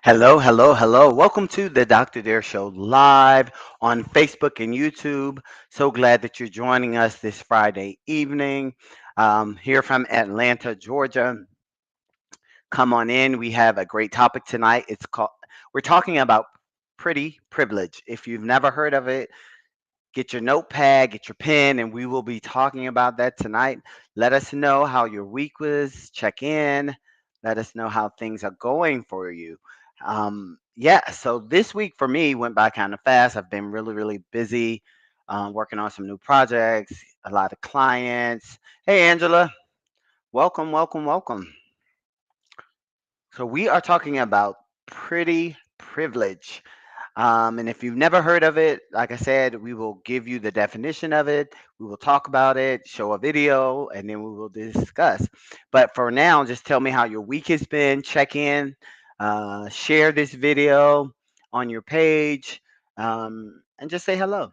Hello, hello, hello. Welcome to the Dr. Dare Show live on Facebook and YouTube. So glad that you're joining us this Friday evening here from Atlanta, Georgia. Come on in. We have a great topic tonight. We're talking about pretty privilege. If you've never heard of it, get your notepad, get your pen, and we will be talking about that tonight. Let us know how your week was. Check in. Let us know how things are going for you. Yeah, so this week for me went by kind of fast. I've been really, really busy working on some new projects, a lot of clients. Hey, Angela, welcome, welcome, welcome. So, we are talking about pretty privilege. And if you've never heard of it, like I said, we will give you the definition of it. We will talk about it, show a video, and then we will discuss. But for now, just tell me how your week has been. Check in, share this video on your page, and just say hello.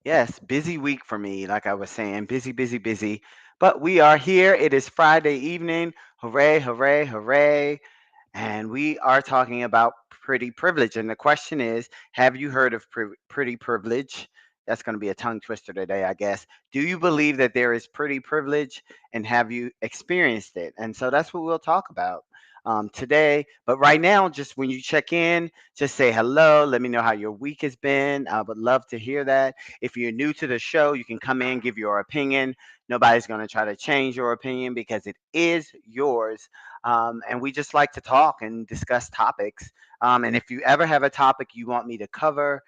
Yes, busy week for me, like I was saying, busy, busy, busy. But we are here. It is Friday evening. Hooray, hooray, hooray. And we are talking about pretty privilege. And the question is, have you heard of pretty privilege? That's going to be a tongue twister today, I guess. Do you believe that there is pretty privilege and have you experienced it? And so that's what we'll talk about today. But right now, just when you check in, just say hello. Let me know how your week has been. I would love to hear that. If you're new to the show, you can come in, give your opinion. Nobody's going to try to change your opinion because it is yours. And we just like to talk and discuss topics. And if you ever have a topic you want me to cover,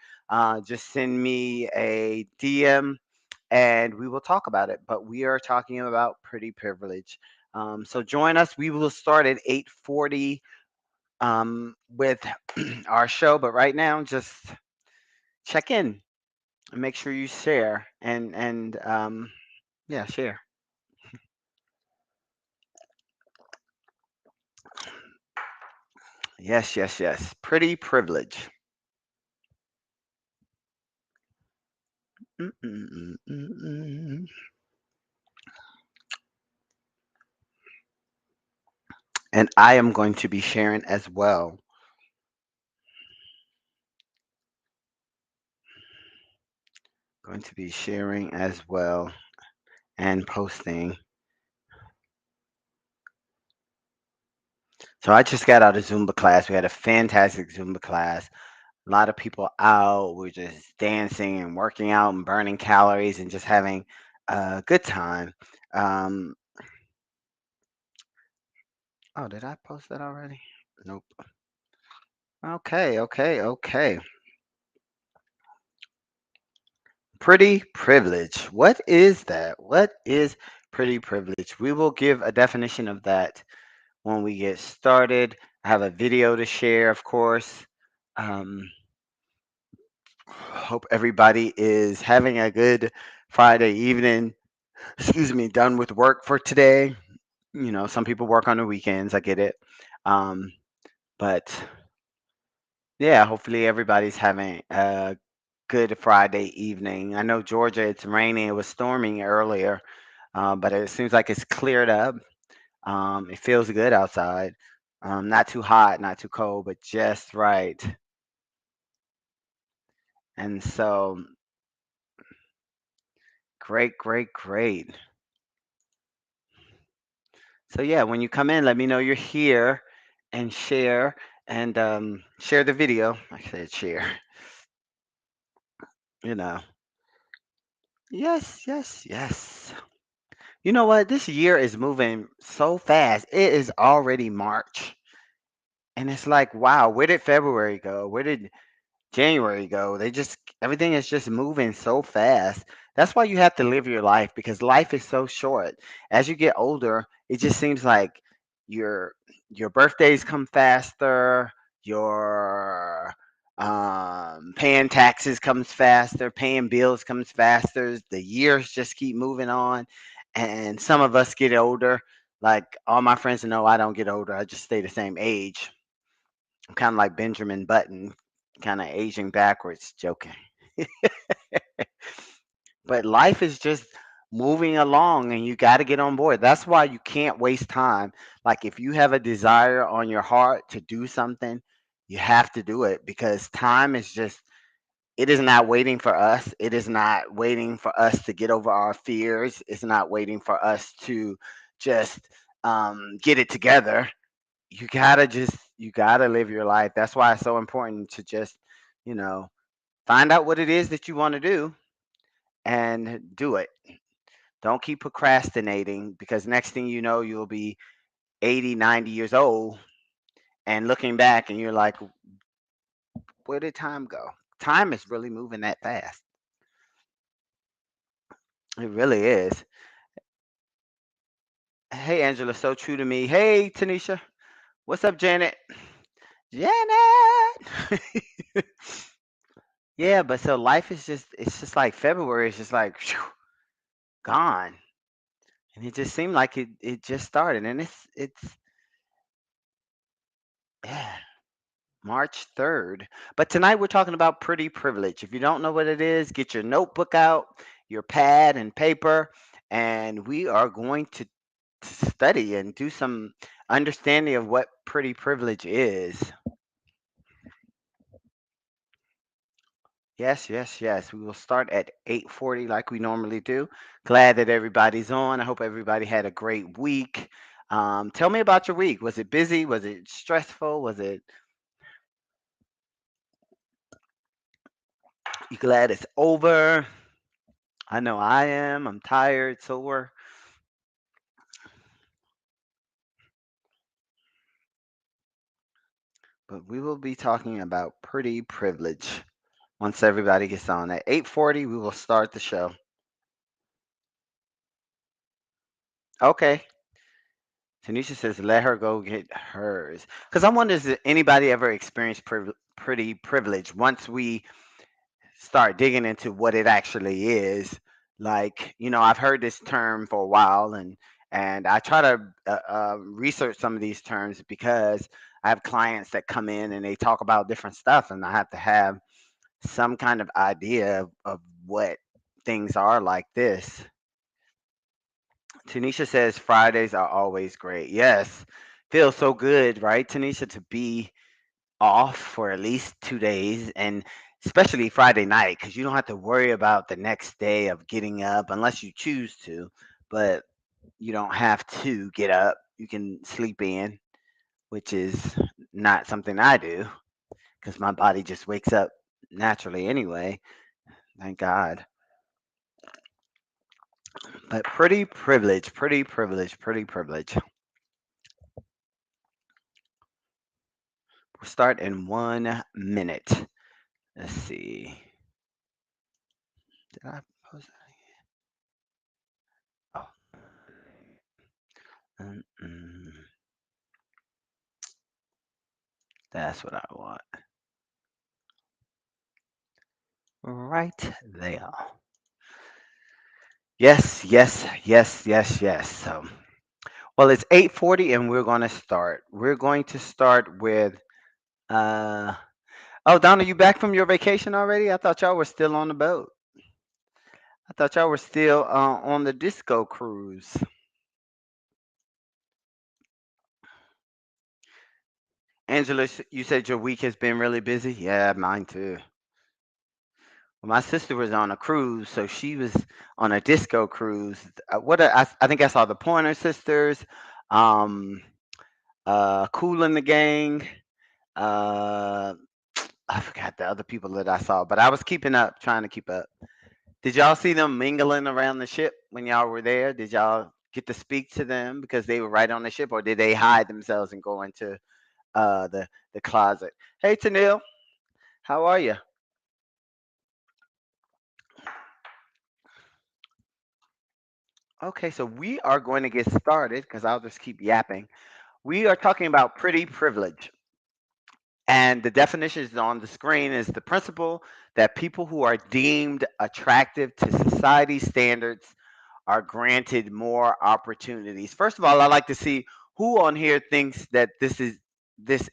just send me a DM and we will talk about it. But we are talking about pretty privilege. So join us. We will start at 8:40 with our show. But right now, just check in and make sure you share and yeah, share. Yes, yes, yes. Pretty privilege. Mm-mm-mm-mm-mm. And I am going to be sharing as well. Going to be sharing as well and posting. So I just got out of Zumba class. We had a fantastic Zumba class. A lot of people out. We're just dancing and working out and burning calories and just having a good time. Um, oh, did I post that already? Nope. Okay, okay, okay. Pretty privilege. What is that? What is pretty privilege? We will give a definition of that when we get started. I have a video to share, of course. Um, hope everybody is having a good Friday evening. Excuse me, done with work for today. You know, some people work on the weekends. I get it. Um, but yeah, hopefully everybody's having a good Friday evening. I know Georgia, it's raining. It was storming earlier, but it seems like it's cleared up. It feels good outside. Not too hot, not too cold, but just right. And so, great, great, great. So, yeah, when you come in, let me know you're here and share share the video. I said share, you know. Yes, yes, yes. You know what? This year is moving so fast. It is already March. And it's like, wow, where did February go? Where did January go? Everything is just moving so fast. That's why you have to live your life because life is so short. As you get older, it just seems like your your birthdays come faster, your paying taxes comes faster, paying bills comes faster, the years just keep moving on. And some of us get older. Like all my friends know I don't get older. I just stay the same age. I'm kind of like Benjamin Button, kind of aging backwards, joking. But life is just moving along and you got to get on board. That's why you can't waste time. Like if you have a desire on your heart to do something, you have to do it because time is just, it is not waiting for us. It is not waiting for us to get over our fears. It's not waiting for us to just get it together. You gotta live your life. That's why it's so important to just, you know, find out what it is that you want to do and do it. Don't keep procrastinating because next thing you know, you'll be 80, 90 years old and looking back and you're like, where did time go? Time is really moving that fast. It really is. Hey, Angela, so true to me. Hey, Tanisha. What's up, Janet? Janet. Yeah, but so life is just, it's just like February is just like phew, gone. And it just seemed like it just started. And it's yeah, March 3rd. But tonight we're talking about pretty privilege. If you don't know what it is, get your notebook out, your pad and paper, and we are going to study and do some understanding of what pretty privilege is. Yes, yes, yes. We will start at 8:40 like we normally do. Glad that everybody's on. I hope everybody had a great week. Tell me about your week. Was it busy? Was it stressful? Was it you glad it's over? I know I am. I'm tired, sore, but we will be talking about pretty privilege once everybody gets on. At 8:40, we will start the show. Okay. Tanisha says, let her go get hers. Because I wonder, does anybody ever experience pretty privilege once we start digging into what it actually is? Like, I've heard this term for a while, and I try to research some of these terms because I have clients that come in and they talk about different stuff, and I have to have some kind of idea of what things are like this. Tanisha says Fridays are always great. Yes. Feels so good, right, Tanisha, to be off for at least 2 days and especially Friday night because you don't have to worry about the next day of getting up unless you choose to, but you don't have to get up. You can sleep in, which is not something I do because my body just wakes up naturally anyway. Thank God. But pretty privilege, pretty privilege, pretty privilege. We'll start in 1 minute. Let's see. Did I post that? Oh, mm-mm. That's what I want. Right there. Yes, yes, yes, yes, yes. So, well, it's 8:40 and we're going to start. We're going to start with uh oh, Donna, you back from your vacation already? I thought y'all were still on the boat. I thought y'all were still on the disco cruise. Angela, you said your week has been really busy? Yeah, mine too. Well, my sister was on a cruise, so she was on a disco cruise. I think I saw the Pointer Sisters, um, Cool and the Gang. Uh, I forgot the other people that I saw, but I was keeping up, trying to keep up. Did y'all see them mingling around the ship when y'all were there? Did y'all get to speak to them because they were right on the ship, or did they hide themselves and go into the closet? Hey, Tanil, how are you? Okay, so we are going to get started because I'll just keep yapping. We are talking about pretty privilege. And the definition is on the screen is the principle that people who are deemed attractive to society standards are granted more opportunities. First of all, I like to see who on here thinks that this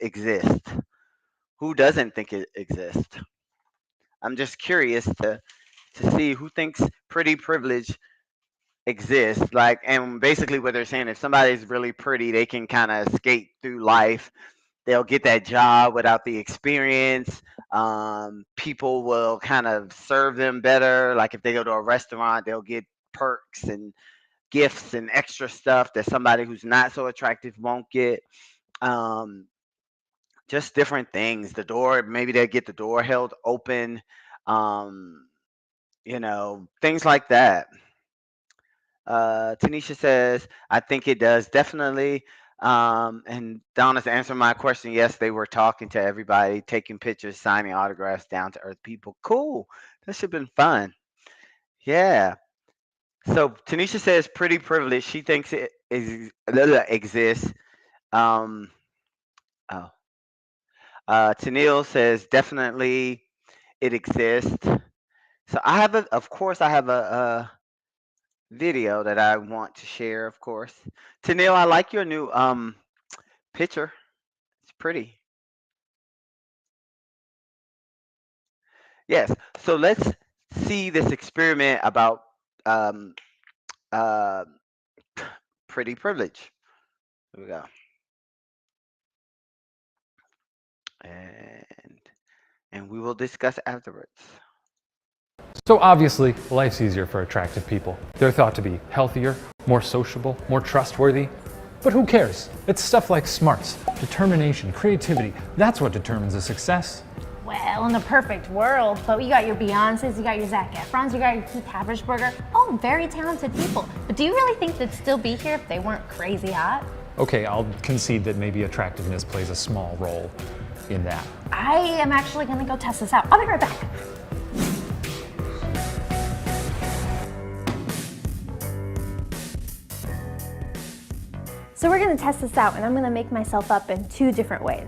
exists. Who doesn't think it exists? I'm just curious to see who thinks pretty privilege exist. Like, and basically what they're saying, if somebody's really pretty, they can kind of skate through life. They'll get that job without the experience. People will kind of serve them better. Like if they go to a restaurant, they'll get perks and gifts and extra stuff that somebody who's not so attractive won't get. Um, just different things. The door, maybe they'll get the door held open. Um, things like that. Tanisha says, I think it does definitely. And Donna's answering my question. Yes, they were talking to everybody, taking pictures, signing autographs, down to earth people. Cool. That should have been fun. Yeah. So Tanisha says, pretty privileged. She thinks it exists. Um, oh. Tennille says, definitely it exists. So of course, I have a video that I want to share, of course. Tennille, I like your new picture. It's pretty. Yes. So let's see this experiment about um, uh, pretty privilege. Here we go. And we will discuss afterwards. So obviously, life's easier for attractive people. They're thought to be healthier, more sociable, more trustworthy. But who cares? It's stuff like smarts, determination, creativity. That's what determines a success. Well, in the perfect world, but you got your Beyoncés, you got your Zac Efrons, you got your Keith Haversberger. All very talented people. But do you really think they'd still be here if they weren't crazy hot? Okay, I'll concede that maybe attractiveness plays a small role in that. I am actually gonna go test this out. I'll be right back. So we're gonna test this out, and I'm gonna make myself up in 2 different ways.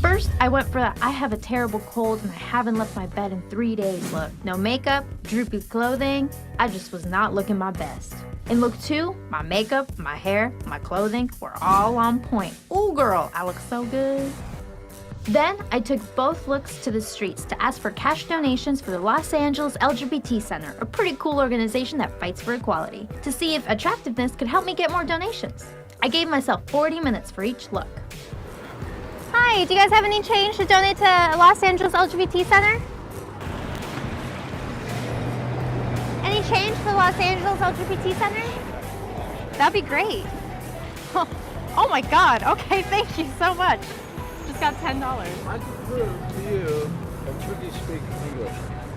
First, I went for the I have a terrible cold and I haven't left my bed in 3 days look. No makeup, droopy clothing, I just was not looking my best. In look 2, my makeup, my hair, my clothing were all on point. Ooh girl, I look so good. Then I took both looks to the streets to ask for cash donations for the Los Angeles LGBT Center, a pretty cool organization that fights for equality, to see if attractiveness could help me get more donations. I gave myself 40 minutes for each look. Hi, do you guys have any change to donate to Los Angeles LGBT Center? Any change to the Los Angeles LGBT Center? That'd be great. Oh my God, okay, thank you so much. Just got $10. I can prove to you that turkeys speak English.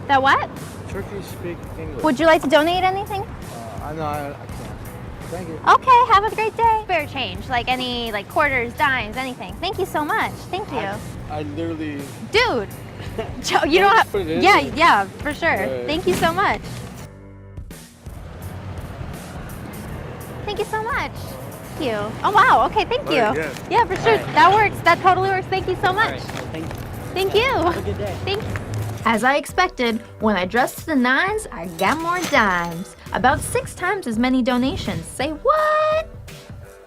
That what? Turkeys speak English. Would you like to donate anything? I know I can't. Thank you. Okay, have a great day. Spare change, like any quarters, dimes, anything. Thank you so much. Thank you. I literally. Dude, Joe, you don't have. Put it in Yeah, there. yeah, for sure. Right. Thank you so much. Thank you so much. Thank you. Oh wow. Okay, thank you. Right, yeah. Yeah, for sure. Right. That works. That totally works. Thank you so much. All right, thank you. Thank you. Have a good day. Thank you. As I expected, when I dressed to the nines, I got more dimes. About 6 times as many donations. Say what?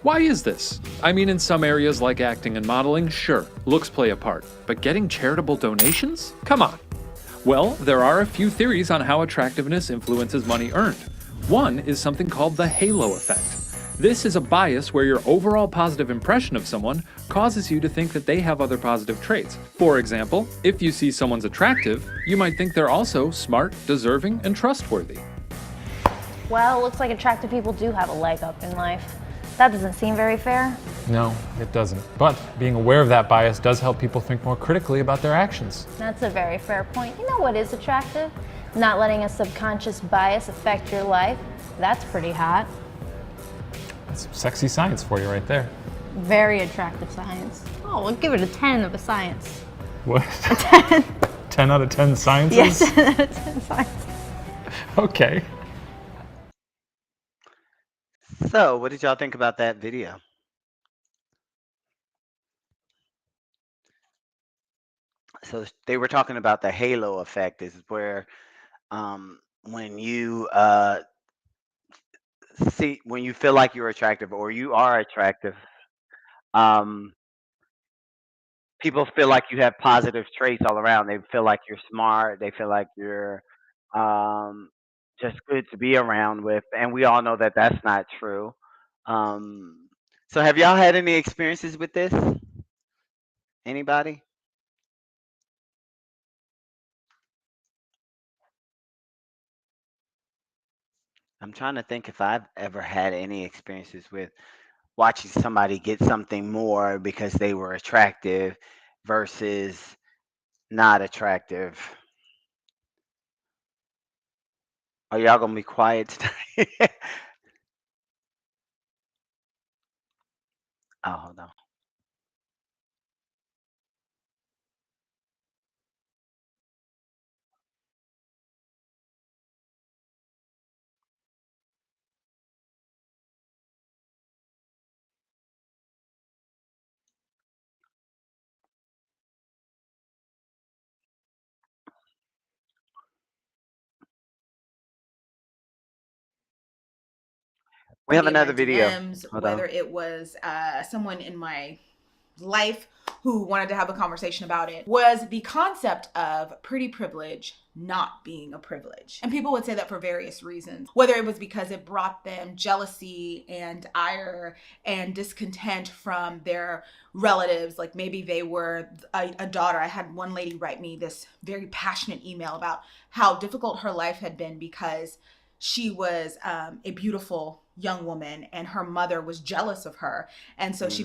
Why is this? I mean, in some areas like acting and modeling, sure, looks play a part. But getting charitable donations? Come on. Well, there are a few theories on how attractiveness influences money earned. One is something called the halo effect. This is a bias where your overall positive impression of someone causes you to think that they have other positive traits. For example, if you see someone's attractive, you might think they're also smart, deserving, and trustworthy. Well, looks like attractive people do have a leg up in life. That doesn't seem very fair. No, it doesn't. But being aware of that bias does help people think more critically about their actions. That's a very fair point. You know what is attractive? Not letting a subconscious bias affect your life. That's pretty hot. That's sexy science for you right there. Very attractive science. Oh, we'll give it a 10 of a science. What? 10 out of 10 sciences? Yes, 10 out of 10 science. Okay. So, what did y'all think about that video? So they were talking about the halo effect. This is where when you when you feel like you're attractive or you are attractive, um, people feel like you have positive traits all around. They feel like you're smart. They feel like you're um, just good to be around with, and we all know that that's not true. Um, so have y'all had any experiences with this? Anybody? I'm trying to think if I've ever had any experiences with watching somebody get something more because they were attractive versus not attractive. Are y'all gonna be quiet today? Oh, hold on. We have another video. Hold on. Mm,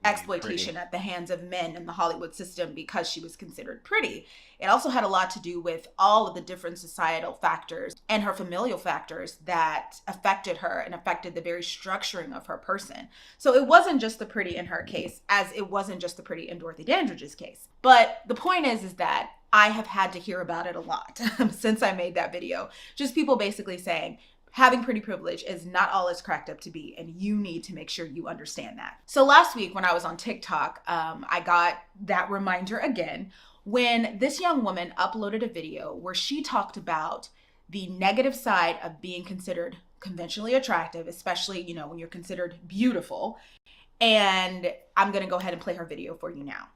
being pretty.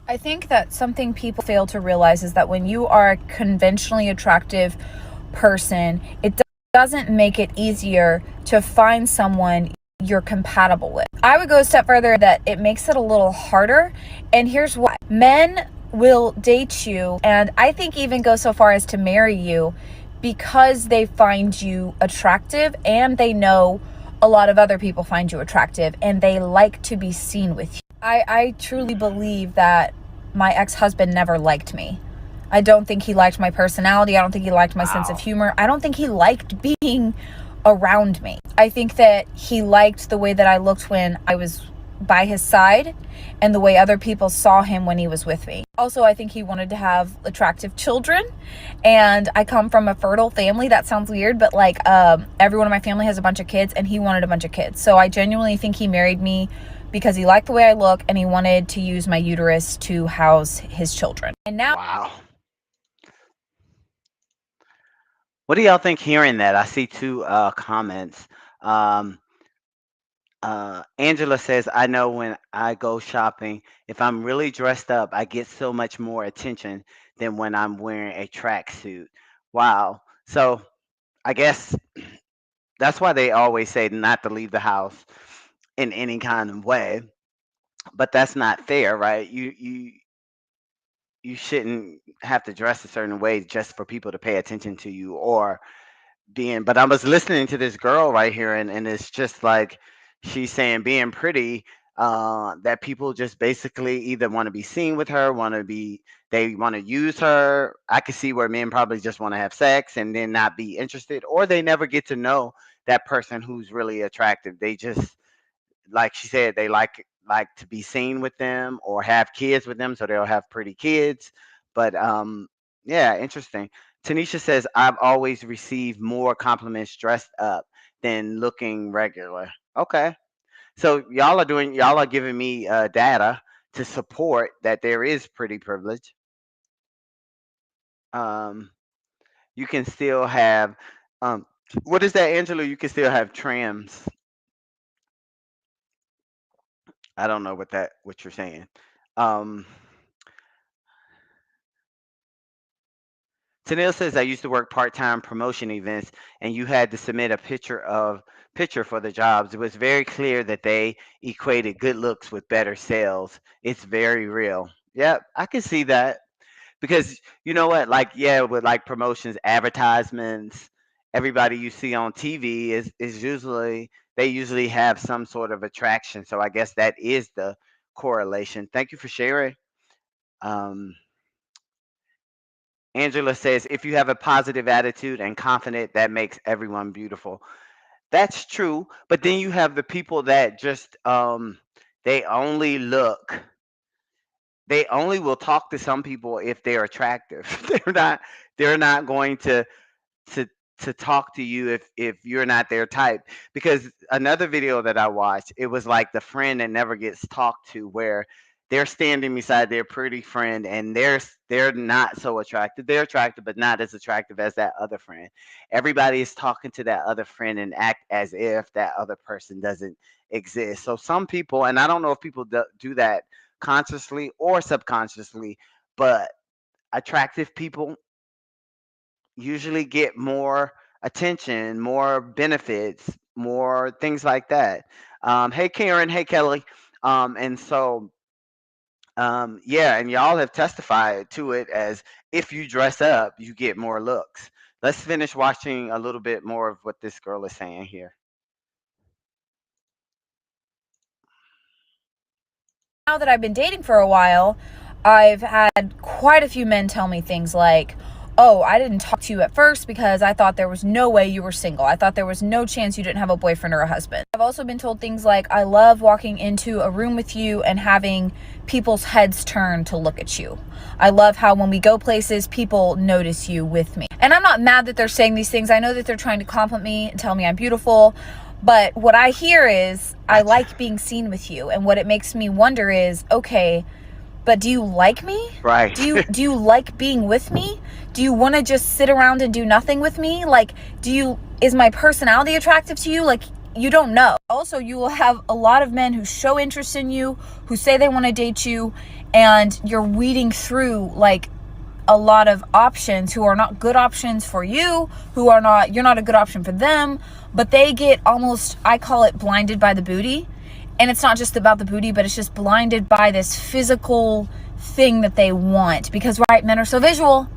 I think that something people fail to realize is that when you are a conventionally attractive person, it doesn't make it easier to find someone you're compatible with. I would go a step further that it makes it a little harder, and here's why. Men will date you, and I think even go so far as to marry you because they find you attractive and they know a lot of other people find you attractive and they like to be seen with you. I truly believe that my ex-husband never liked me. I don't think he liked my personality. I don't think he liked my sense of Wow. humor. I don't think he liked being around me. I think that he liked the way that I looked when I was by his side and the way other people saw him when he was with me. Also, I think he wanted to have attractive children, and I come from a fertile family. That sounds weird, but everyone in my family has a bunch of kids, and he wanted a bunch of kids. So I genuinely think he married me because he liked the way I look and he wanted to use my uterus to house his children. And now Wow. What do y'all think hearing that? I see two comments. Um, Angela says, I know when I go shopping, if I'm really dressed up, I get so much more attention than when I'm wearing a tracksuit. Wow. So I guess that's why they always say not to leave the house in any kind of way. But that's not fair, right? You shouldn't have to dress a certain way just for people to pay attention to you or being, but I was listening to this girl right here, and it's just like she's saying being pretty, that people just basically either want to be seen with her, they want to use her. I could see where men probably just want to have sex and then not be interested, or they never get to know that person who's really attractive. They just, like she said, they like to be seen with them or have kids with them, so they'll have pretty kids. But yeah, interesting. Tanisha says, I've always received more compliments dressed up than looking regular. Okay, so y'all are giving me data to support that there is pretty privilege. Um, you can still have um, what is that, Angela? You can still have trims. I don't know what you're saying. Um, Tanil says, I used to work part-time promotion events, and you had to submit a picture for the jobs. It was very clear that they equated good looks with better sales. It's very real. Yep, I can see that because you know what? Like, yeah, with like promotions, advertisements, everybody you see on TV is usually, they usually have some sort of attraction. So I guess that is the correlation. Thank you for sharing. Um, Angela says, if you have a positive attitude and confident, that makes everyone beautiful. That's true. But then you have the people that just they only look, they only will talk to some people if they're attractive. They're not going to to talk to you if you're not their type. Because another video that I watched, it was like the friend that never gets talked to, where they're standing beside their pretty friend and they're not so attractive. They're attractive but not as attractive as that other friend. Everybody is talking to that other friend and act as if that other person doesn't exist. So some people, and I don't know if people do that consciously or subconsciously, but attractive people usually get more attention, more benefits, more things like that. Hey, Karen. Hey, Kelly. And so, yeah, and y'all have testified to it as if you dress up, you get more looks. Let's finish watching a little bit more of what this girl is saying here. now that I've been dating for a while, I've had quite a few men tell me things like, oh, I didn't talk to you at first because I thought there was no way you were single. I thought there was no chance you didn't have a boyfriend or a husband. I've also been told things like, I love walking into a room with you and having people's heads turn to look at you. I love how when we go places, people notice you with me. And I'm not mad that they're saying these things. I know that they're trying to compliment me and tell me I'm beautiful. But what I hear is, I Gotcha. like being seen with you. And what it makes me wonder is, okay, but do you like me? Right. Do you like being with me? Do you want to just sit around and do nothing with me? Like, is my personality attractive to you? Like, you don't know. Also, you will have a lot of men who show interest in you, who say they want to date you, and you're weeding through like a lot of options who are not good options for you, you're not a good option for them, but they get almost, I call it blinded by the booty. And it's not just about the booty, but it's just blinded by this physical thing that they want. Because, right, men are so visual.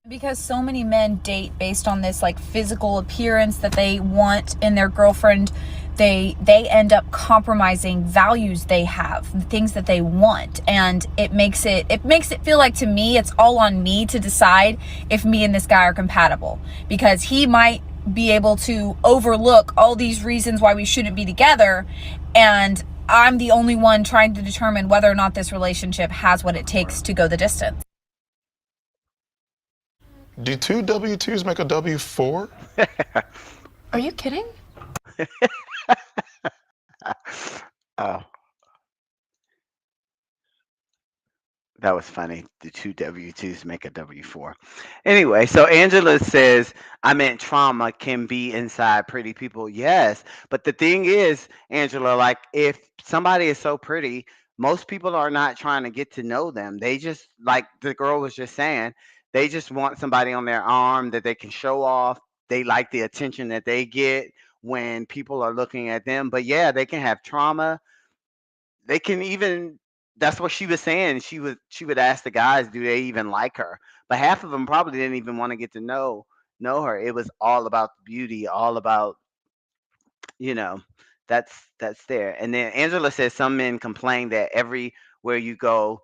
Because so many men date based on this like physical appearance that they want in their girlfriend, they end up compromising values they have, things that they want. And it makes it feel like, to me, it's all on me to decide if me and this guy are compatible. Because he might be able to overlook all these reasons why we shouldn't be together, and I'm the only one trying to determine whether or not this relationship has what it takes to go the distance. Do two W-2s make a W-4? Are you kidding? Oh, That was funny. The two W-2s make a W-4. Anyway, so Angela says, I meant trauma can be inside pretty people. Yes. But the thing is, Angela, like if somebody is so pretty, most people are not trying to get to know them. They just, like the girl was just saying, they just want somebody on their arm that they can show off. They like the attention that they get when people are looking at them. But yeah, they can have trauma. They can even, that's what she was saying. She would ask the guys, do they even like her? But half of them probably didn't even want to get to know her. It was all about the beauty, all about, you know, that's there. And then Angela says some men complain that everywhere you go,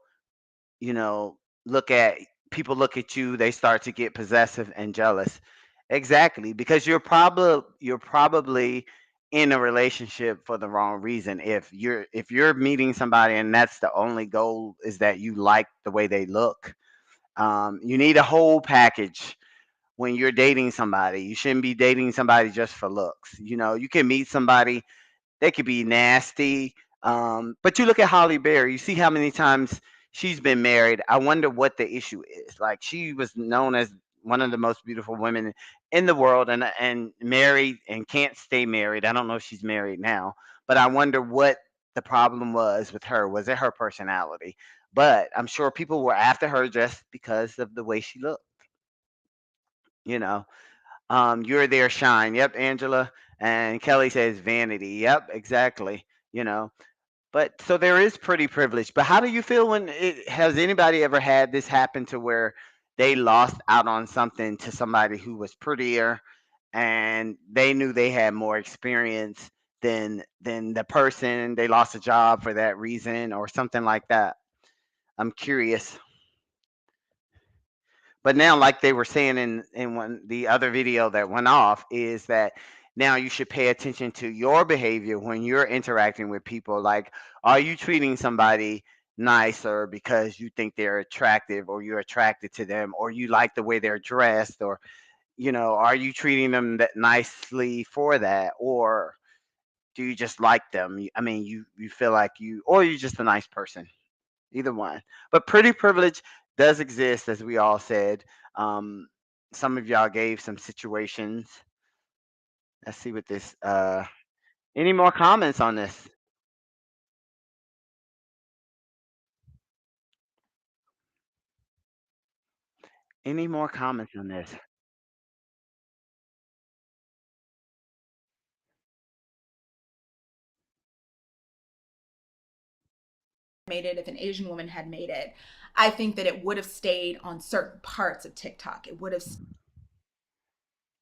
you know, look at look at you, they start to get possessive and jealous. Exactly, because you're probably in a relationship for the wrong reason. If you're meeting somebody and that's the only goal is that you like the way they look, you need a whole package when you're dating somebody. You shouldn't be dating somebody just for looks. You can meet somebody, they could be nasty. But you look at Holly Berry, you see how many times she's been married. I wonder what the issue is. Like she was known as one of the most beautiful women in the world, and married and can't stay married. I don't know if she's married now, but I wonder what the problem was with her. Was it her personality? But I'm sure people were after her just because of the way she looked. You know, you're their shine. Yep, Angela. And Kelly says vanity. Yep, exactly. You know, but so there is pretty privilege. But how do you feel when has anybody ever had this happen to where they lost out on something to somebody who was prettier and they knew they had more experience than the person, they lost a job for that reason or something like that? I'm curious. But now, like they were saying in one the other video that went off, is that now you should pay attention to your behavior when you're interacting with people. Like, are you treating somebody nicer because you think they're attractive, or you're attracted to them, or you like the way they're dressed, or are you treating them that nicely for that, or do you just like them? I mean, you feel like or you're just a nice person. Either one. But pretty privilege does exist, as we all said. Um, some of y'all gave some situations. Let's see what this. Any more comments on this? Any more comments on this? Made it, if an Asian woman had made it, I think that it would have stayed on certain parts of TikTok. It would have.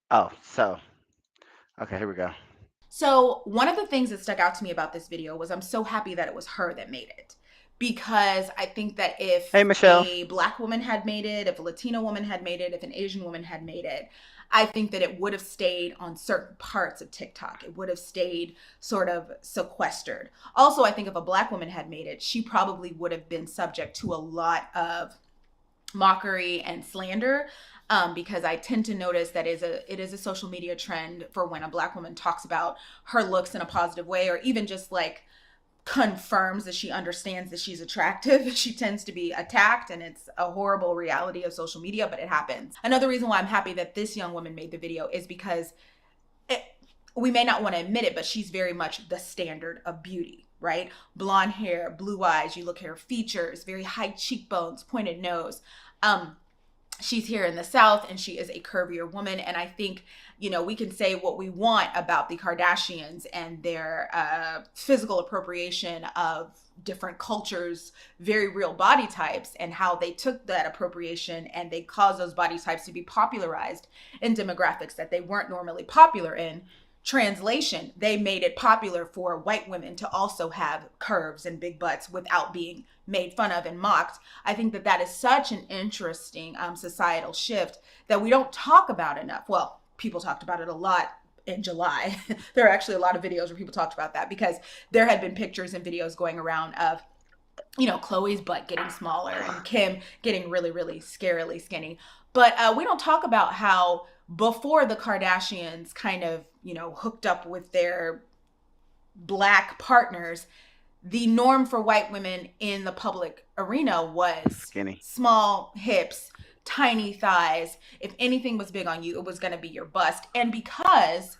Oh, so okay, here we go. So, one of the things that stuck out to me about this video was I'm so happy that it was her that made it. Because I think that Hey, if Michelle. a black woman had made it, if a Latina woman had made it, if an Asian woman had made it, I think that it would have stayed on certain parts of TikTok. It would have stayed sort of sequestered. Also, I think if a black woman had made it, she probably would have been subject to a lot of mockery and slander, because I tend to notice that it is a social media trend for when a black woman talks about her looks in a positive way, or even just like confirms that she understands that she's attractive, she tends to be attacked, and it's a horrible reality of social media, but it happens. Another reason why I'm happy that this young woman made the video is because it, we may not want to admit it, but she's very much the standard of beauty, right? Blonde hair, blue eyes, you look at her features, very high cheekbones, pointed nose. She's here in the South and she is a curvier woman. And I think, we can say what we want about the Kardashians and their physical appropriation of different cultures, very real body types, and how they took that appropriation and they caused those body types to be popularized in demographics that they weren't normally popular in. Translation, they made it popular for white women to also have curves and big butts without being made fun of and mocked. I think that that is such an interesting societal shift that we don't talk about enough. Well, people talked about it a lot in July. There are actually a lot of videos where people talked about that because there had been pictures and videos going around of Chloe's butt getting smaller and Kim getting really, really scarily skinny. But we don't talk about how before the Kardashians kind of, hooked up with their black partners, the norm for white women in the public arena was Skinny. small hips, tiny thighs. If anything was big on you, it was going to be your bust. And because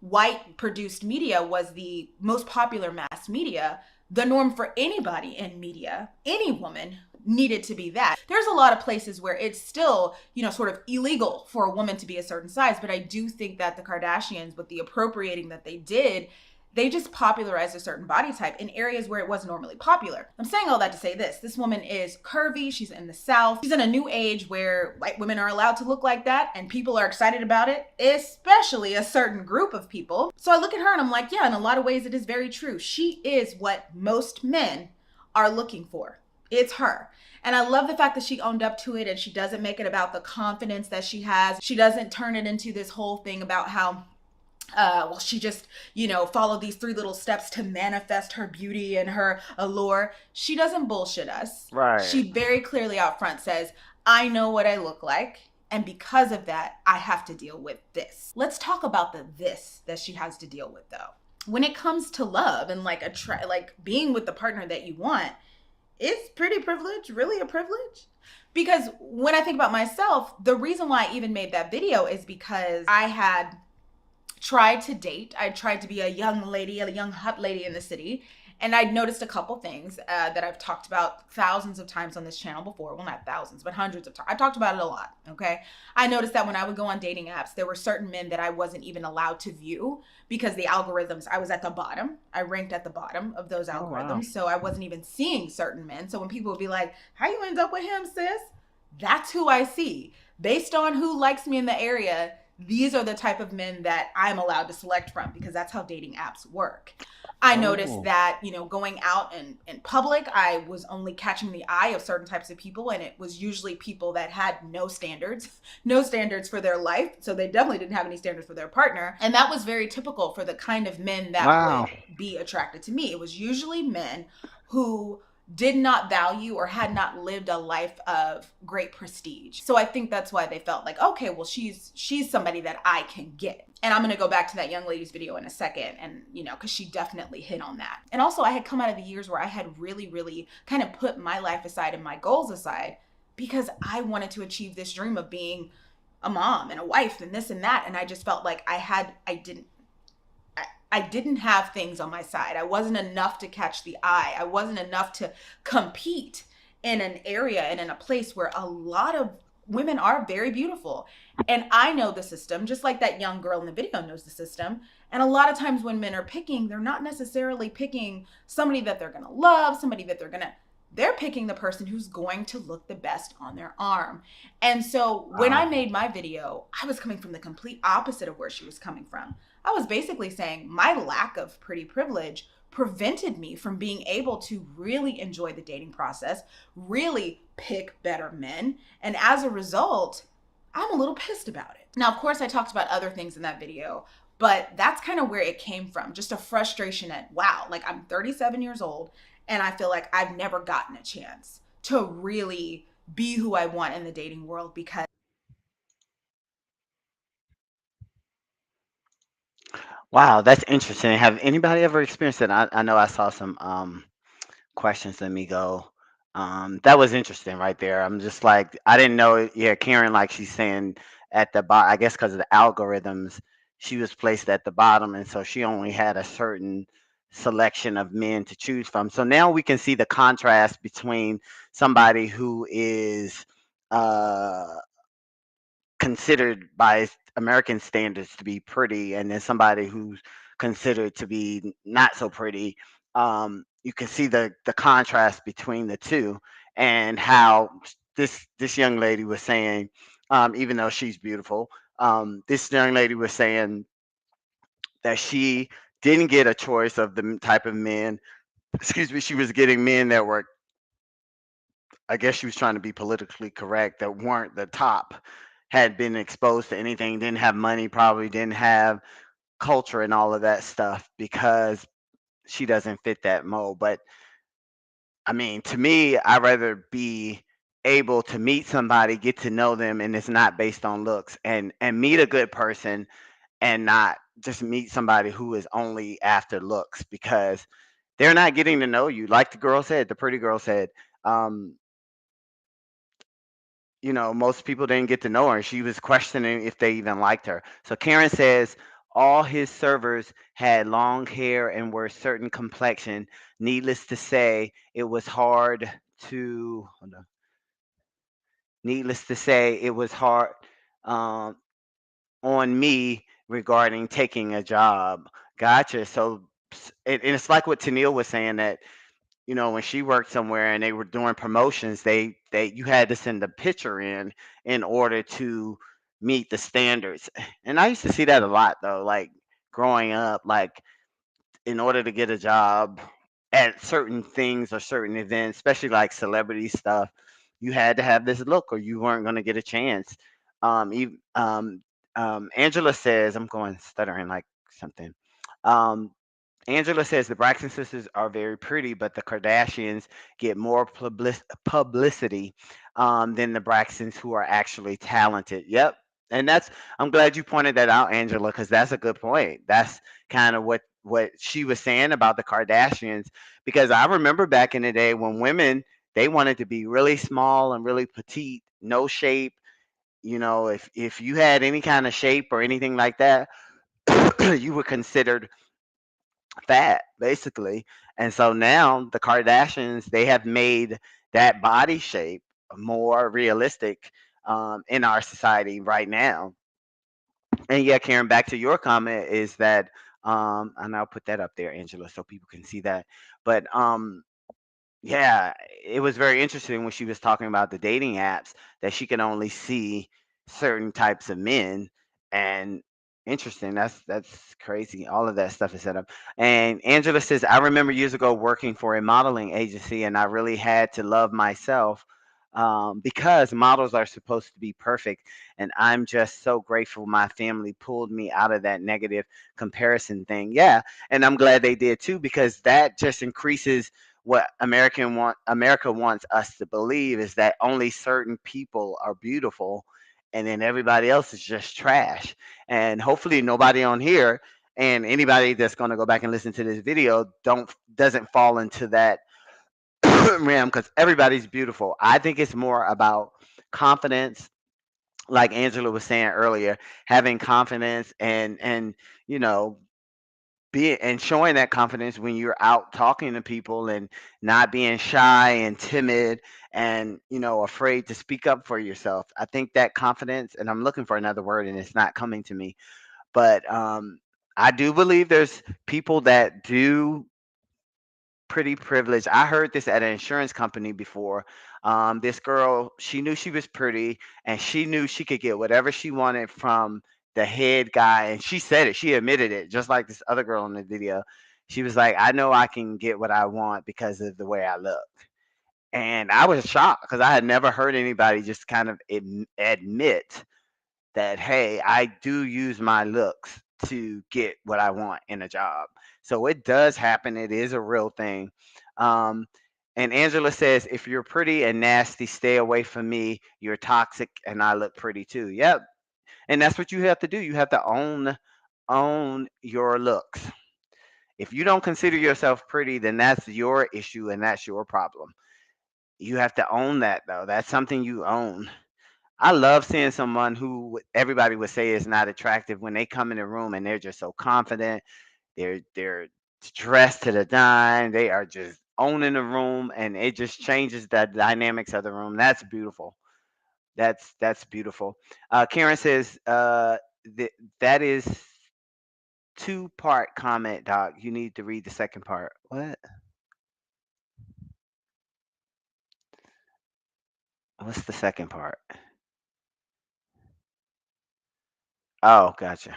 white produced media was the most popular mass media, the norm for anybody in media, any woman, needed to be that. There's a lot of places where it's still, sort of illegal for a woman to be a certain size, but I do think that the Kardashians, with the appropriating that they did, they just popularized a certain body type in areas where it wasn't normally popular. I'm saying all that to say this woman is curvy. She's in the South. She's in a new age where white women are allowed to look like that and people are excited about it, especially a certain group of people. So I look at her and I'm like, yeah, in a lot of ways it is very true. She is what most men are looking for. It's her. And I love the fact that she owned up to it and she doesn't make it about the confidence that she has. She doesn't turn it into this whole thing about how she just, followed these 3 little steps to manifest her beauty and her allure. She doesn't bullshit us. Right. She very clearly out front says, I know what I look like. And because of that, I have to deal with this. Let's talk about the this that she has to deal with, though. When it comes to love and like being with the partner that you want, is pretty privilege really a privilege? Because when I think about myself, the reason why I even made that video is because I had tried to date. I tried to be a young lady, a young hot lady in the city. And I'd noticed a couple things that I've talked about thousands of times on this channel before. Well, not thousands, but hundreds of times. I've talked about it a lot, okay? I noticed that when I would go on dating apps, there were certain men that I wasn't even allowed to view because the algorithms, I was at the bottom. I ranked at the bottom of those algorithms. Oh, wow. So I wasn't even seeing certain men. So when people would be like, how you end up with him, sis? That's who I see. Based on who likes me in the area, these are the type of men that I'm allowed to select from because that's how dating apps work. I noticed that, going out in public, I was only catching the eye of certain types of people, and it was usually people that had no standards for their life. So they definitely didn't have any standards for their partner. And that was very typical for the kind of men that would be attracted to me. It was usually men who did not value or had not lived a life of great prestige. So I think that's why they felt like, okay, well, she's somebody that I can get. And I'm going to go back to that young lady's video in a second and, because she definitely hit on that. And also I had come out of the years where I had really, really kind of put my life aside and my goals aside because I wanted to achieve this dream of being a mom and a wife and this and that. And I just felt like I didn't have things on my side. I wasn't enough to catch the eye. I wasn't enough to compete in an area and in a place where a lot of women are very beautiful. And I know the system, just like that young girl in the video knows the system. And a lot of times when men are picking, they're not necessarily picking somebody that they're going to love, somebody that they're picking the person who's going to look the best on their arm. And so when I made my video, I was coming from the complete opposite of where she was coming from. I was basically saying my lack of pretty privilege prevented me from being able to really enjoy the dating process, really pick better men. And as a result, I'm a little pissed about it. Now, of course, I talked about other things in that video, but that's kind of where it came from. Just a frustration at, wow, like I'm 37 years old and I feel like I've never gotten a chance to really be who I want in the dating world because Wow, that's interesting. Have anybody ever experienced it? I know I saw some questions. Let me go. That was interesting right there. I'm just like, I didn't know. Yeah, Karen, like she's saying at the bottom, I guess because of the algorithms, she was placed at the bottom. And so she only had a certain selection of men to choose from. So now we can see the contrast between somebody who is uh, considered by American standards to be pretty, and then somebody who's considered to be not so pretty. You can see the contrast between the two, and how this young lady was saying, even though she's beautiful, this young lady was saying that she didn't get a choice of the type of men. Excuse me, she was getting men that were, I guess she was trying to be politically correct, that weren't the top, had been exposed to anything, didn't have money, probably didn't have culture and all of that stuff because she doesn't fit that mold. But I mean, to me, I'd rather be able to meet somebody, get to know them, and it's not based on looks, and meet a good person and not just meet somebody who is only after looks because they're not getting to know you. Like the girl said, the pretty girl said, um, most people didn't get to know her. She was questioning if they even liked her. So Karen says all his servers had long hair and were certain complexion. Needless to say, it was hard to. Hold on. Needless to say, it was hard um, on me regarding taking a job. Gotcha. So, and it's like what Tennille was saying that when she worked somewhere and they were doing promotions, they you had to send a picture in order to meet the standards. And I used to see that a lot though, like growing up, like in order to get a job at certain things or certain events, especially like celebrity stuff, you had to have this look or you weren't going to get a chance. You, Angela says, I'm going stuttering like something. Um, Angela says the Braxton sisters are very pretty, but the Kardashians get more publicity than the Braxtons who are actually talented. Yep. And I'm glad you pointed that out, Angela, because that's a good point. That's kind of what she was saying about the Kardashians. Because I remember back in the day when women, they wanted to be really small and really petite, no shape. If you had any kind of shape or anything like that, you were considered fat basically. And so now the Kardashians, they have made that body shape more realistic in our society right now. And yeah, Karen, back to your comment is that and I'll put that up there, Angela, so people can see that. But yeah, it was very interesting when she was talking about the dating apps that she can only see certain types of men. And interesting, that's crazy. All of that stuff is set up. And Angela says, I remember years ago working for a modeling agency, and I really had to love myself because models are supposed to be perfect. And I'm just so grateful my family pulled me out of that negative comparison thing. Yeah, and I'm glad they did too because that just increases what America wants us to believe is that only certain people are beautiful and then everybody else is just trash. And hopefully nobody on here and anybody that's going to go back and listen to this video doesn't fall into that realm because everybody's beautiful. I think it's more about confidence, like Angela was saying earlier, having confidence and you know being and showing that confidence when you're out talking to people and not being shy and timid and afraid to speak up for yourself. I think that confidence, and I'm looking for another word and it's not coming to me, but I do believe there's people that do pretty privileged. I heard this at an insurance company before. This girl, she knew she was pretty and she knew she could get whatever she wanted from the head guy. And she said it, she admitted it, just like this other girl in the video. She was like, I know I can get what I want because of the way I look. And I was shocked because I had never heard anybody just kind of admit that hey, I do use my looks to get what I want in a job. So it does happen. It is a real thing. Um, and Angela says, if you're pretty and nasty, stay away from me. You're toxic, and I look pretty too. Yep. And that's what you have to do. You have to own your looks. If you don't consider yourself pretty, then that's your issue and that's your problem. You have to own that though. That's something you own. I love seeing someone who everybody would say is not attractive when they come in the room and they're just so confident. They're dressed to the dime. They are just owning the room, and it just changes the dynamics of the room. That's beautiful. That's beautiful. Karen says that is two-part comment, Doc. You need to read the second part. What? What's the second part? Oh, gotcha.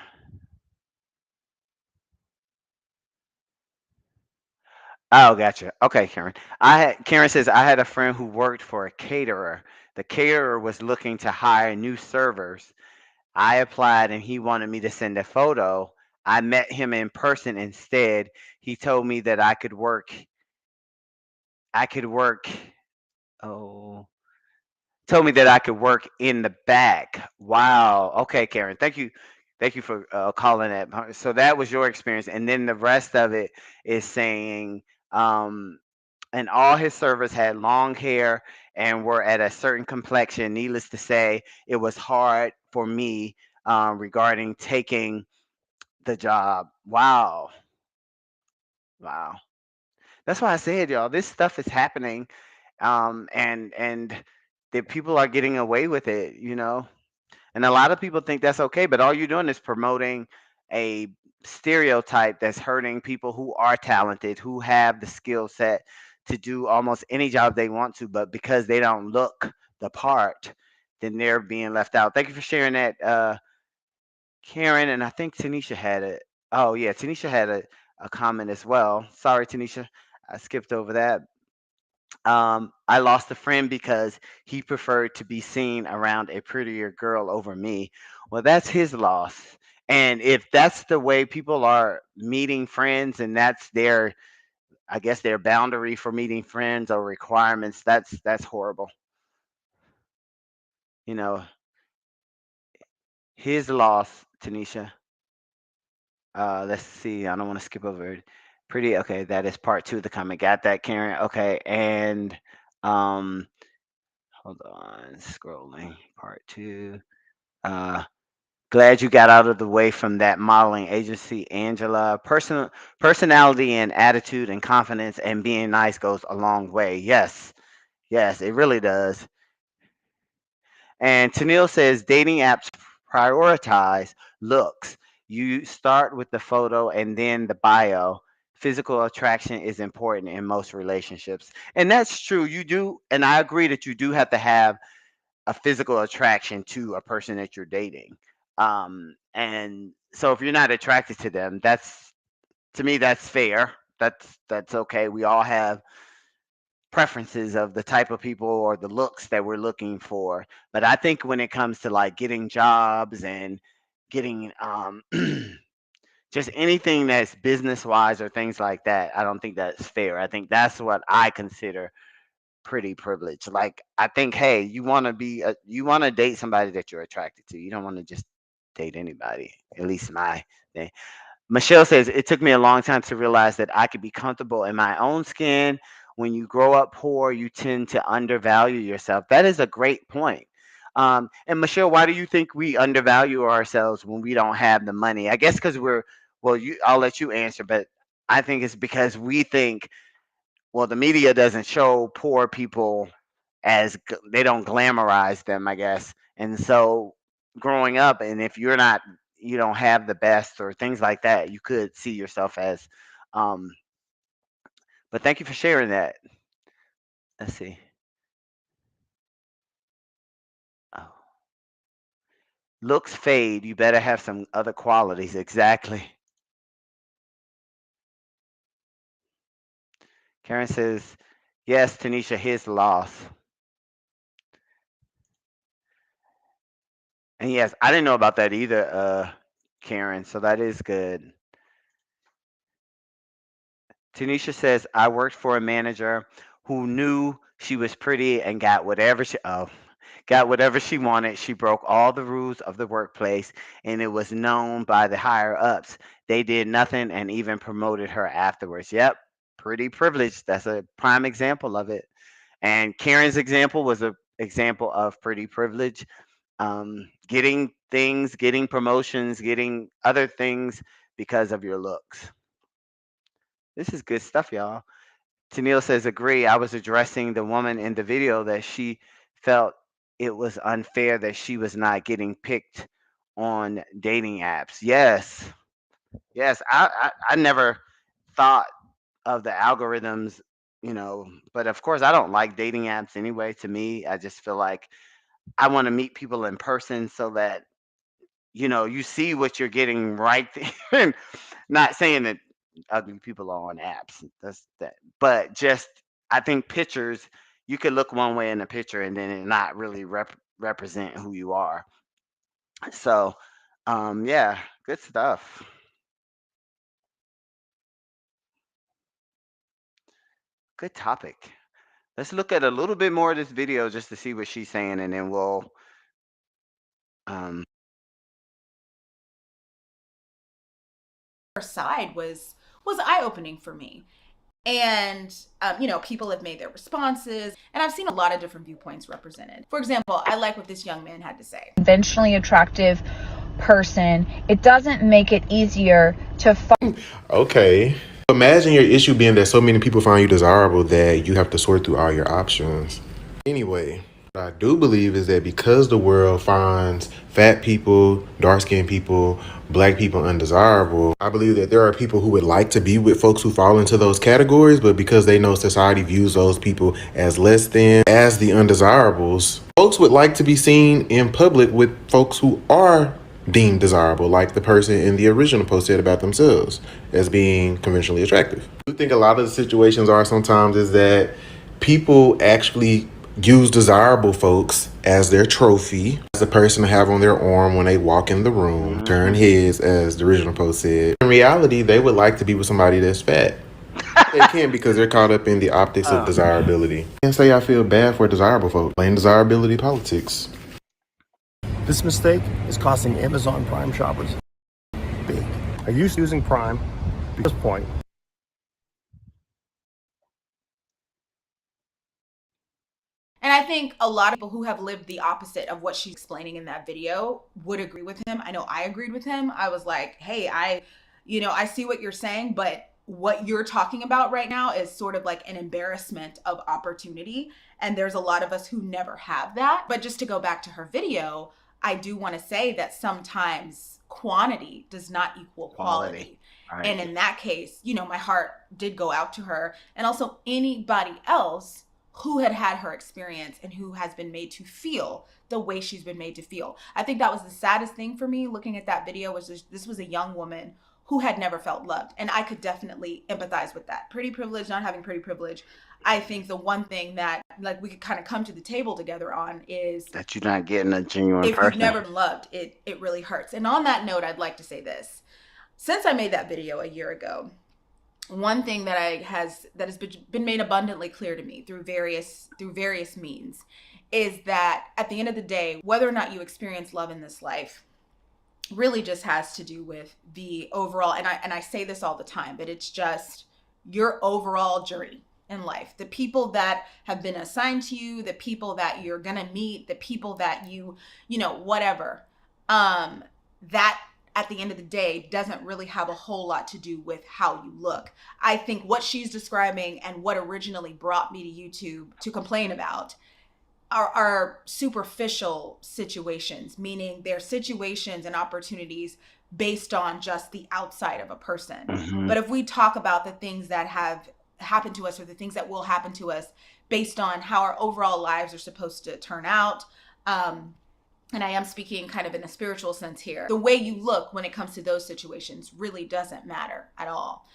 Oh, gotcha. Okay, Karen. Karen says I had a friend who worked for a caterer. The caterer was looking to hire new servers. I applied and he wanted me to send a photo. I met him in person instead. He told me that I could work oh told me that I could work in the back. Wow. Okay, Karen. Thank you. Thank you for calling that. So that was your experience, and then the rest of it is saying Um, and all his servers had long hair and were at a certain complexion. Needless to say, it was hard for me regarding taking the job. Wow. Wow. That's why I said, y'all, this stuff is happening, and that people are getting away with it, and a lot of people think that's okay, but all you're doing is promoting a stereotype that's hurting people who are talented, who have the skill set to do almost any job they want to, but because they don't look the part, then they're being left out. Thank you for sharing that, Karen, and I think Tanisha had it. Oh yeah, Tanisha had a comment as well. Sorry, Tanisha, I skipped over that. I lost a friend because he preferred to be seen around a prettier girl over me. Well, that's his loss. And if that's the way people are meeting friends and that's their, I guess, their boundary for meeting friends or requirements, that's horrible. You know, his loss, Tanisha. Let's see. I don't want to skip over it. Pretty okay. That is part two of the comment. Got that, Karen? Okay, and um, hold on, scrolling. Part two. Uh, Glad you got out of the way from that modeling agency, Angela. Personality and attitude and confidence and being nice goes a long way. Yes, yes, it really does. And Tennille says dating apps prioritize looks. You start with the photo and then the bio. Physical attraction is important in most relationships. And that's true. You do, and I agree that you do have to have a physical attraction to a person that you're dating. And so if you're not attracted to them, that's to me that's fair. That's okay. We all have preferences of the type of people or the looks that we're looking for. But I think when it comes to like getting jobs and getting just anything that's business wise or things like that, I don't think that's fair. I think that's what I consider pretty privilege. Like I think, hey, you want to date somebody that you're attracted to. You don't want to just date anybody. At least my thing. Michelle says it took me a long time to realize that I could be comfortable in my own skin. When you grow up poor, you tend to undervalue yourself. That is a great point. And Michelle, why do you think we undervalue ourselves when we don't have the money? I guess because we're well. I'll let you answer, but I think it's because we think well, the media doesn't show poor people as they don't glamorize them, I guess. And so growing up, and if you don't have the best or things like that, you could see yourself as. Um, but thank you for sharing that. Let's see. Oh, looks fade. You better have some other qualities. Exactly. Karen says, yes, Tanisha, his loss. And yes, I didn't know about that either, Karen. So that is good. Tanisha says, I worked for a manager who knew she was pretty and got whatever she wanted. She broke all the rules of the workplace and it was known by the higher ups. They did nothing and even promoted her afterwards. Yep, pretty privileged. That's a prime example of it. And Karen's example was a example of pretty privilege. Getting things, getting promotions, getting other things because of your looks. This is good stuff, y'all. Tennille says, agree. I was addressing the woman in the video that she felt it was unfair that she was not getting picked on dating apps. Yes. Yes. I never thought of the algorithms, but of course, I don't like dating apps anyway. To me, I just feel like I want to meet people in person so that you see what you're getting right there. And not saying that ugly people are on apps. That's that. But just I think pictures, you could look one way in a picture and then it not really represent who you are. So, yeah, good stuff. Good topic. Let's look at a little bit more of this video just to see what she's saying, and then we'll. Um, Her side was eye-opening for me. And, people have made their responses, and I've seen a lot of different viewpoints represented. For example, I like what this young man had to say. Conventionally attractive person, it doesn't make it easier to find. Okay. Imagine your issue being that so many people find you desirable that you have to sort through all your options. Anyway, what I do believe is that because the world finds fat people, dark-skinned people, black people undesirable, I believe that there are people who would like to be with folks who fall into those categories, but because they know society views those people as less than, as the undesirables, folks would like to be seen in public with folks who are deemed desirable, like the person in the original post said about themselves as being conventionally attractive. I do think a lot of the situations are sometimes is that people actually use desirable folks as their trophy, as a person to have on their arm when they walk in the room, turn heads, as the original post said. In reality, they would like to be with somebody that's fat. They can because they're caught up in the optics of desirability. I can't say I feel bad for desirable folks. Plain desirability politics. This mistake is costing Amazon Prime shoppers big. I used to using Prime because point. And I think a lot of people who have lived the opposite of what she's explaining in that video would agree with him. I know I agreed with him. I was like, hey, I see what you're saying, but what you're talking about right now is sort of like an embarrassment of opportunity. And there's a lot of us who never have that. But just to go back to her video, I do want to say that sometimes quantity does not equal quality. Right. And in that case, my heart did go out to her, and also anybody else who had her experience and who has been made to feel the way she's been made to feel. I think that was the saddest thing for me looking at that video, was this was a young woman who had never felt loved. And I could definitely empathize with that. Pretty privilege, not having pretty privilege. I think the one thing that we could kind of come to the table together on is that you're not getting a genuine if person. you've never been loved, it really hurts. And on that note, I'd like to say this. Since I made that video a year ago, one thing that has been made abundantly clear to me through various means is that at the end of the day, whether or not you experience love in this life really just has to do with the overall, and I say this all the time, but it's just your overall journey in life. The people that have been assigned to you, the people that you're gonna meet, the people that whatever, that at the end of the day doesn't really have a whole lot to do with how you look. I think what she's describing and what originally brought me to YouTube to complain about are superficial situations, meaning they're situations and opportunities based on just the outside of a person. Mm-hmm. But if we talk about the things that have happened to us, or the things that will happen to us based on how our overall lives are supposed to turn out, and I am speaking kind of in a spiritual sense here, the way you look when it comes to those situations really doesn't matter at all.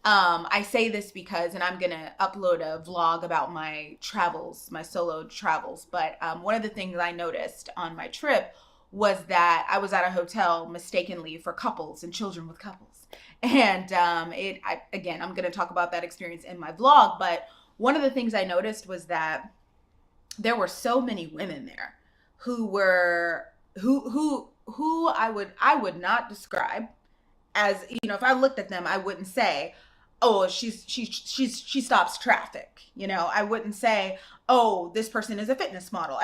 I say this because, and I'm going to upload a vlog about my travels, my solo travels. But one of the things I noticed on my trip was that I was at a hotel mistakenly for couples and children with couples. And again, I'm going to talk about that experience in my vlog. But one of the things I noticed was that there were so many women there who I would not describe as, if I looked at them, I wouldn't say, oh, she stops traffic. I wouldn't say, oh, this person is a fitness model.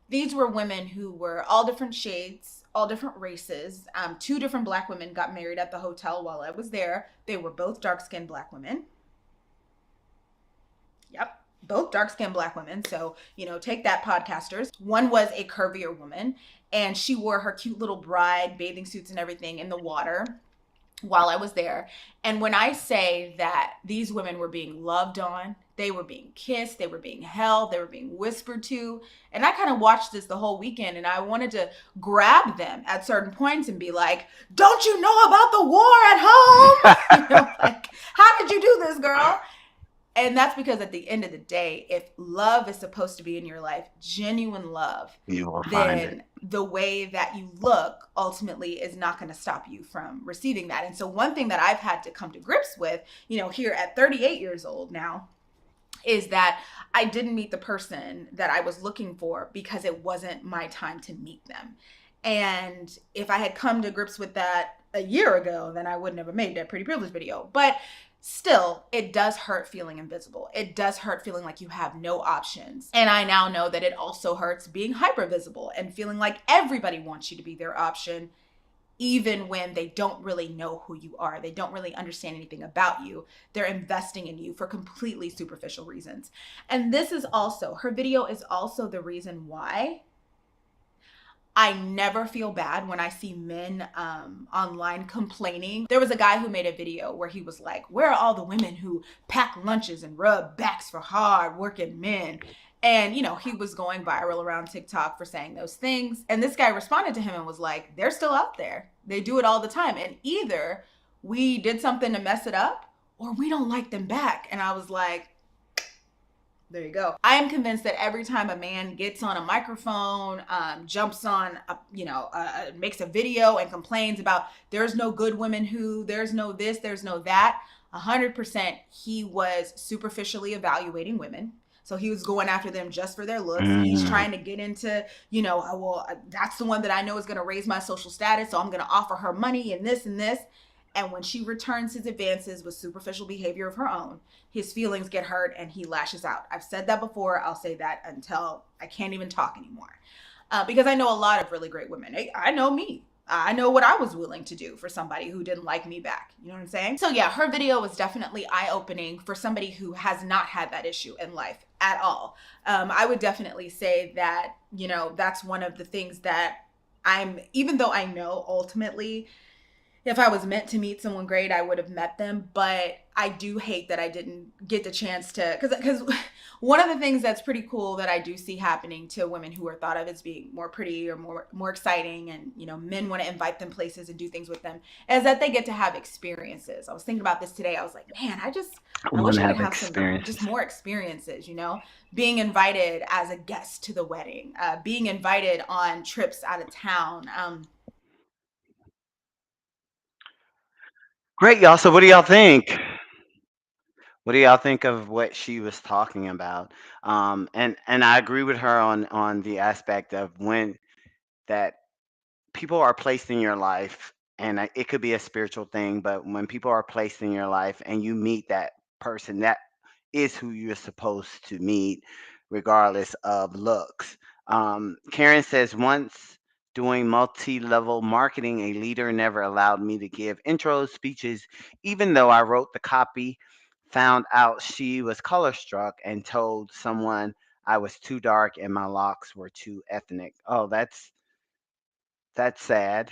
These were women who were all different shades, all different races. 2 different Black women got married at the hotel while I was there. They were both dark-skinned Black women. Yep. Both dark-skinned Black women. So, take that, podcasters. One was a curvier woman, and she wore her cute little bride bathing suits and everything in the water while I was there. And when I say that these women were being loved on, they were being kissed, they were being held, they were being whispered to. And I kind of watched this the whole weekend, and I wanted to grab them at certain points and be like, don't you know about the war at home? How did you do this, girl? And that's because at the end of the day, if love is supposed to be in your life, genuine love, you will find it. Then the way that you look ultimately is not going to stop you from receiving that. And so one thing that I've had to come to grips with, here at 38 years old now, is that I didn't meet the person that I was looking for because it wasn't my time to meet them. And if I had come to grips with that a year ago, then I would never made that pretty privilege video. But Still, it does hurt feeling invisible. It does hurt feeling like you have no options. And I now know that it also hurts being hyper visible and feeling like everybody wants you to be their option, even when they don't really know who you are. They don't really understand anything about you. They're investing in you for completely superficial reasons. And this is also, her video is also the reason why I never feel bad when I see men online complaining. There was a guy who made a video where he was like, where are all the women who pack lunches and rub backs for hard working men? And, you know, he was going viral around TikTok for saying those things. And this guy responded to him and was like, they're still out there. They do it all the time. And either we did something to mess it up or we don't like them back. And I was like, there you go. I am convinced that every time a man gets on a microphone, jumps on, makes a video and complains about there's no good women who, there's no this, there's no that, 100% he was superficially evaluating women. So he was going after them just for their looks. He's Mm. trying to get into, that's the one that I know is going to raise my social status. So I'm going to offer her money and this and this. And when she returns his advances with superficial behavior of her own, his feelings get hurt and he lashes out. I've said that before. I'll say that until I can't even talk anymore. Because I know a lot of really great women. I know me. I know what I was willing to do for somebody who didn't like me back. You know what I'm saying? So yeah, her video was definitely eye-opening for somebody who has not had that issue in life at all. I would definitely say that, that's one of the things that even though I know ultimately if I was meant to meet someone great, I would have met them. But I do hate that I didn't get the chance to, because one of the things that's pretty cool that I do see happening to women who are thought of as being more pretty or more exciting, and men want to invite them places and do things with them, is that they get to have experiences. I was thinking about this today. I was like, man, I I want wish to I could have have some just experiences. more experiences. Being invited as a guest to the wedding, being invited on trips out of town. Great, y'all. So, what do y'all think? What do y'all think of what she was talking about? And I agree with her on the aspect of when that people are placed in your life, and it could be a spiritual thing, but when people are placed in your life and you meet that person, that is who you're supposed to meet, regardless of looks. Karen says, once doing multi level marketing, a leader never allowed me to give intro speeches, even though I wrote the copy. Found out she was color struck and told someone I was too dark and my locks were too ethnic. Oh, that's sad.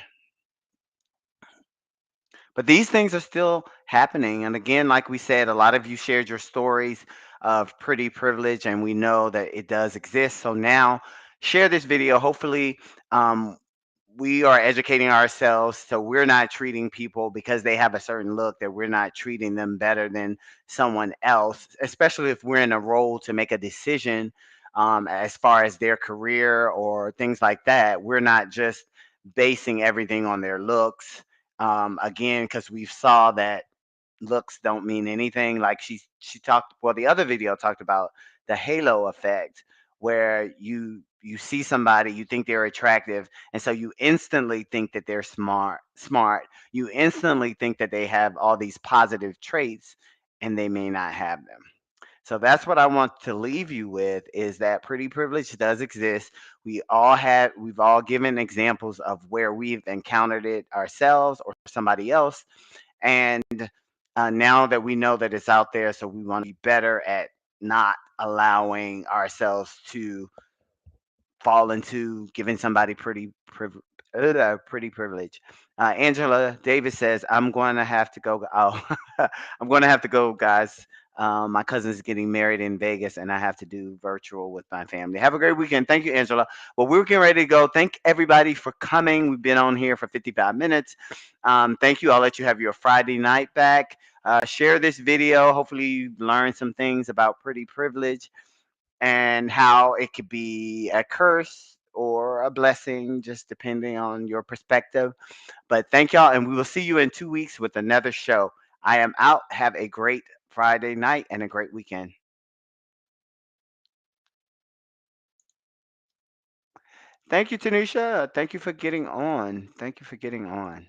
But these things are still happening. And again, like we said, a lot of you shared your stories of pretty privilege, and we know that it does exist. So now share this video. Hopefully, um, we are educating ourselves so we're not treating people because they have a certain look, that we're not treating them better than someone else, especially if we're in a role to make a decision as far as their career or things like that. We're not just basing everything on their looks, again, because we saw that looks don't mean anything. Like she talked, well, the other video talked about the halo effect, where you see somebody, you think they're attractive, and so you instantly think that they're smart. You instantly think that they have all these positive traits, and they may not have them. So that's what I want to leave you with, is that pretty privilege does exist. We've all given examples of where we've encountered it ourselves or somebody else. And now that we know that it's out there, so we want to be better at not allowing ourselves to fall into giving somebody pretty privilege. Angela Davis says, "I'm going to have to go." Oh, I'm going to have to go, guys. My cousin's getting married in Vegas, and I have to do virtual with my family. Have a great weekend. Thank you, Angela. Well, we're getting ready to go. Thank everybody for coming. We've been on here for 55 minutes. Thank you. I'll let you have your Friday night back. Share this video. Hopefully, you learned some things about pretty privilege and how it could be a curse or a blessing, just depending on your perspective. But thank y'all, and we will see you in 2 weeks with another show. I am out. Have a great Friday night and a great weekend. Thank you, Tanisha. Thank you for getting on. Thank you for getting on.